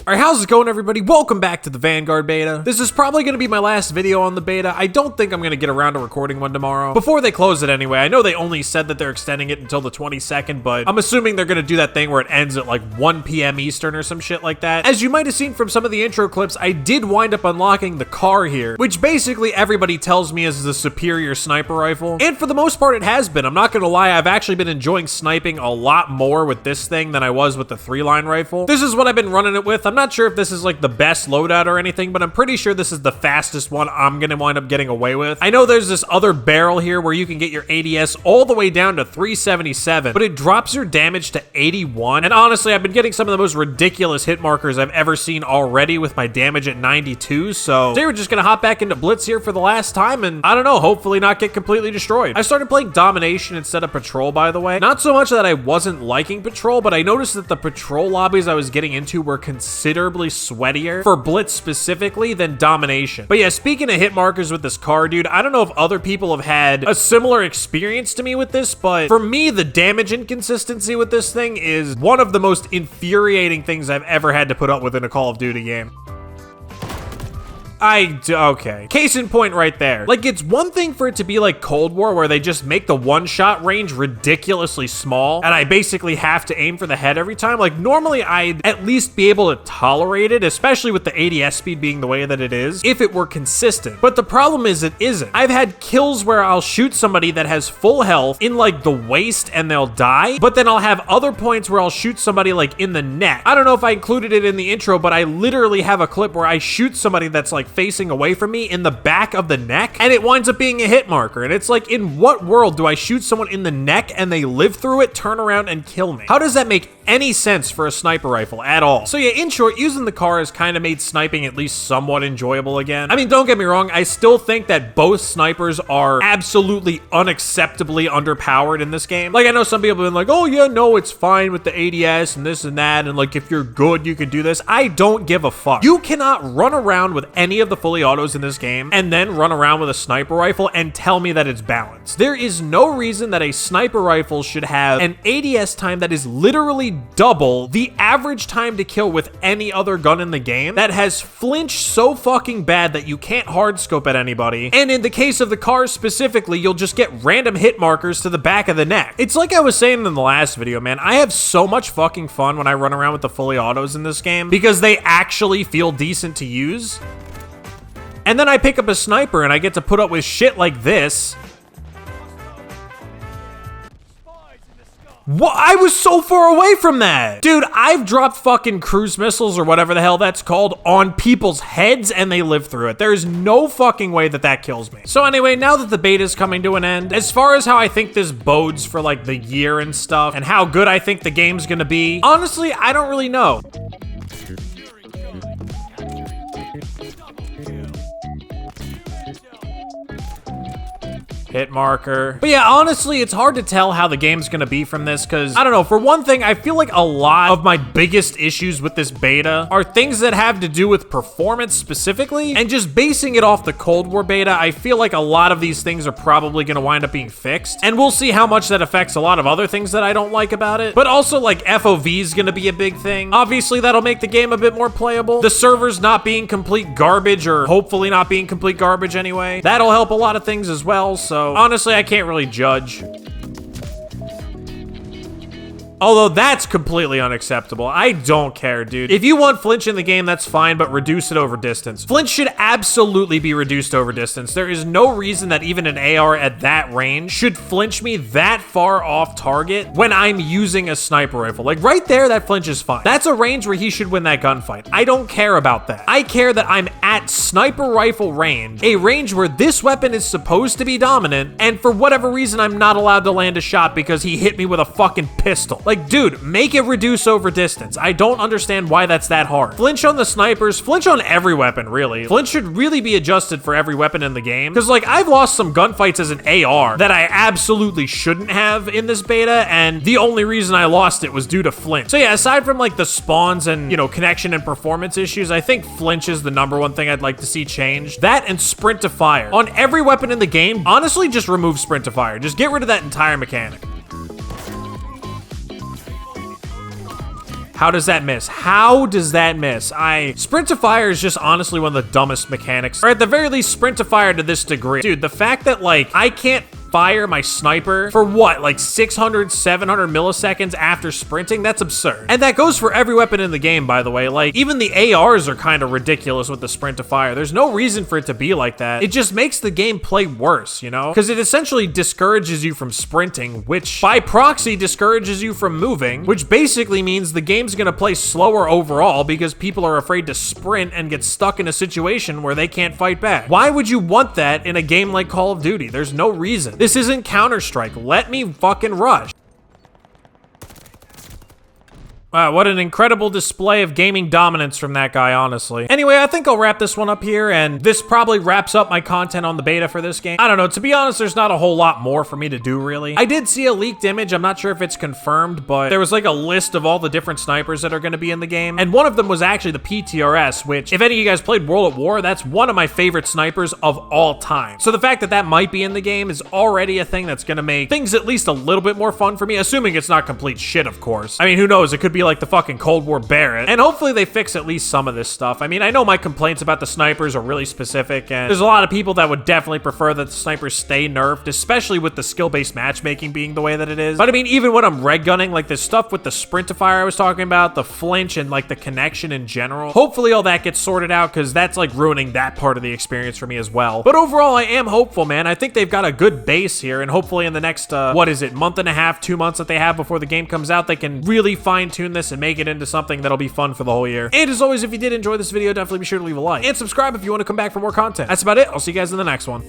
Alright, how's it going, everybody? Welcome back to the Vanguard beta. This is probably going to be my last video on the beta. I don't think I'm going to get around to recording one tomorrow. Before they close it anyway, I know they only said that they're extending it until the 22nd, but I'm assuming they're going to do that thing where it ends at like 1 p.m. Eastern or some shit like that. As you might have seen from some of the intro clips, I did wind up unlocking the car here, which basically everybody tells me is the superior sniper rifle. And for the most part, it has been. I'm not going to lie, I've actually been enjoying sniping a lot more with this thing than I was with the 3-line rifle. This is what I've been running it with. I'm not sure if this is like the best loadout or anything, but I'm pretty sure this is the fastest one I'm gonna wind up getting away with. I know there's this other barrel here where you can get your ADS all the way down to 377, but it drops your damage to 81. And honestly, I've been getting some of the most ridiculous hit markers I've ever seen already with my damage at 92. So today we're just gonna hop back into Blitz here for the last time and I don't know, hopefully not get completely destroyed. I started playing Domination instead of Patrol, by the way. Not so much that I wasn't liking Patrol, but I noticed that the Patrol lobbies I was getting into were considerably sweatier for Blitz specifically than Domination. But yeah, speaking of hit markers with this car, dude, I don't know if other people have had a similar experience to me with this, but for me, the damage inconsistency with this thing is one of the most infuriating things I've ever had to put up with in a Call of Duty game. Okay. Case in point right there. Like, it's one thing for it to be like Cold War where they just make the one-shot range ridiculously small and I basically have to aim for the head every time. Like, normally I'd at least be able to tolerate it, especially with the ADS speed being the way that it is, if it were consistent. But the problem is it isn't. I've had kills where I'll shoot somebody that has full health in like the waist and they'll die, but then I'll have other points where I'll shoot somebody like in the neck. I don't know if I included it in the intro, but I literally have a clip where I shoot somebody that's like facing away from me in the back of the neck and it winds up being a hit marker. And it's like, in what world do I shoot someone in the neck and they live through it, turn around and kill me? How does that make any sense for a sniper rifle at all? So yeah, in short, using the car has kind of made sniping at least somewhat enjoyable again. I mean, don't get me wrong, I still think that both snipers are absolutely unacceptably underpowered in this game. Like, I know some people have been like, oh yeah, no, it's fine with the ADS and this and that, and like, if you're good, you can do this. I don't give a fuck. You cannot run around with any of the fully autos in this game and then run around with a sniper rifle and tell me that it's balanced. There is no reason that a sniper rifle should have an ADS time that is literally double the average time to kill with any other gun in the game, that has flinch so fucking bad that you can't hard scope at anybody. And in the case of the cars specifically, you'll just get random hit markers to the back of the neck. It's like I was saying in the last video, man, I have so much fucking fun when I run around with the fully autos in this game because they actually feel decent to use. And then I pick up a sniper and I get to put up with shit like this. What? I was so far away from that. Dude, I've dropped fucking cruise missiles or whatever the hell that's called on people's heads and they live through it. There's no fucking way that that kills me. So anyway, now that the beta is coming to an end, as far as how I think this bodes for like the year and stuff and how good I think the game's gonna be, honestly, I don't really know. Hit marker. But yeah, honestly, it's hard to tell how the game's gonna be from this because, I don't know, for one thing, I feel like a lot of my biggest issues with this beta are things that have to do with performance specifically, and just basing it off the Cold War beta, I feel like a lot of these things are probably gonna wind up being fixed, and we'll see how much that affects a lot of other things that I don't like about it. But also, like, FOV is gonna be a big thing. Obviously, that'll make the game a bit more playable. The servers not being complete garbage, or hopefully not being complete garbage anyway, that'll help a lot of things as well, so honestly, I can't really judge. Although that's completely unacceptable. I don't care, dude. If you want flinch in the game, that's fine, but reduce it over distance. Flinch should absolutely be reduced over distance. There is no reason that even an AR at that range should flinch me that far off target when I'm using a sniper rifle. Like, right there, that flinch is fine. That's a range where he should win that gunfight. I don't care about that. I care that I'm at sniper rifle range, a range where this weapon is supposed to be dominant, and for whatever reason, I'm not allowed to land a shot because he hit me with a fucking pistol. Like, dude, make it reduce over distance. I don't understand why that's that hard. Flinch on the snipers, flinch on every weapon, really. Flinch should really be adjusted for every weapon in the game. Because, like, I've lost some gunfights as an AR that I absolutely shouldn't have in this beta, and the only reason I lost it was due to flinch. So yeah, aside from, like, the spawns and, you know, connection and performance issues, I think flinch is the #1 thing I'd like to see changed. That and sprint to fire. On every weapon in the game, honestly, just remove sprint to fire. Just get rid of that entire mechanic. How does that miss? How does that miss? Sprint to fire is just honestly one of the dumbest mechanics. Or at the very least, sprint to fire to this degree. Dude, the fact that, like, I can't fire my sniper for what, like 600, 700 milliseconds after sprinting? That's absurd. And that goes for every weapon in the game, by the way. Like, even the ARs are kind of ridiculous with the sprint to fire. There's no reason for it to be like that. It just makes the game play worse, you know? Because it essentially discourages you from sprinting, which by proxy discourages you from moving, which basically means the game's gonna play slower overall because people are afraid to sprint and get stuck in a situation where they can't fight back. Why would you want that in a game like Call of Duty? There's no reason. This isn't Counter-Strike. Let me fucking rush. Wow, what an incredible display of gaming dominance from that guy, honestly. Anyway, I think I'll wrap this one up here, and this probably wraps up my content on the beta for this game. I don't know, to be honest, there's not a whole lot more for me to do, really. I did see a leaked image, I'm not sure if it's confirmed, but there was like a list of all the different snipers that are gonna be in the game, and one of them was actually the PTRS, which, if any of you guys played World at War, that's one of my favorite snipers of all time. So the fact that that might be in the game is already a thing that's gonna make things at least a little bit more fun for me, assuming it's not complete shit, of course. I mean, who knows, it could be like the fucking Cold War Barrett. And hopefully they fix at least some of this stuff. I mean, I know my complaints about the snipers are really specific, and there's a lot of people that would definitely prefer that the snipers stay nerfed, especially with the skill-based matchmaking being the way that it is. But I mean, even when I'm red gunning, like the stuff with the sprint to fire I was talking about, the flinch, and like the connection in general, hopefully all that gets sorted out, because that's like ruining that part of the experience for me as well. But overall, I am hopeful, man. I think they've got a good base here, and hopefully in the next, what is it, month and a half, 2 months that they have before the game comes out, they can really fine-tune this and make it into something that'll be fun for the whole year. And as always, if you did enjoy this video, definitely be sure to leave a like and subscribe if you want to come back for more content. That's about it. I'll see you guys in the next one.